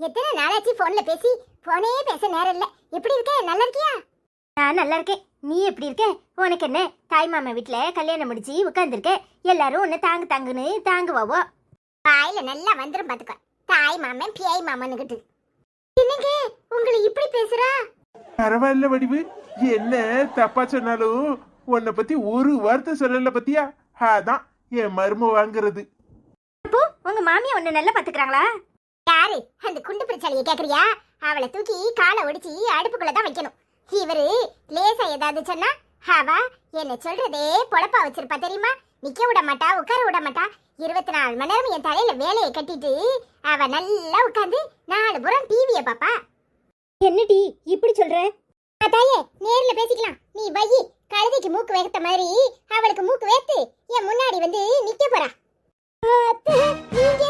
எத்தனை நாளாச்சு போன்ல பேசி போனே பேச நேரம் இல்ல. எப்படி இருக்க? நல்லா இருக்கியா? நான் நல்லா இருக்கேன். நீ எப்படி இருக்க? உனக்கு என்ன, தாய் மாமா வீட்டுல கல்யாணம் முடிச்சு உட்கார்ந்துருக்க. எல்லாரும் உன்னை தாங்கு தாங்குன்னு தாங்குவாவோ. வாயில நல்லா வந்துரும் பாத்துக்க. தாய் மாமன் பியாய் மாமன்னுகிட்டு என்னங்க உங்களை இப்படி பேசுறா? பரவாயில்ல வடிவு, என்ன தப்பா சொன்னாலும் உன்னை பத்தி ஒரு வார்த்தை சொல்லல பத்தியா? அதான் என் மரும வாங்குறது. அப்போ உங்க மாமியா உன்னை நல்லா பாத்துக்கிறாங்களா? யாரு அந்த குண்டு பிரிச்சாலிய கேக்குறியா? அவளை தூக்கி காலை ஒடிச்சு அடுப்புக்குள்ளதான் வைக்கணும். இவரு லேசா ஏதாவது சொன்னா அவ என்ன சொல்றதே பொழப்பா வச்சிருப்பா தெரியுமா? நிக்க விட மாட்டா, உட்கார விட மாட்டா. 24 மணி நேரம் என் தலையில வேலையை கட்டிட்டு அவ நல்லா உட்காந்து 4 புறம் டிவிய பாப்பா. என்னடி இப்படி சொல்ற? தாயே நேர்ல பேசிக்கலாம். நீ பையி கழுதைக்கு மூக்கு வேகத்த மாதிரி அவளுக்கு மூக்கு வேத்து என் முன்னாடி வந்து நிக்க போறா. நீங்க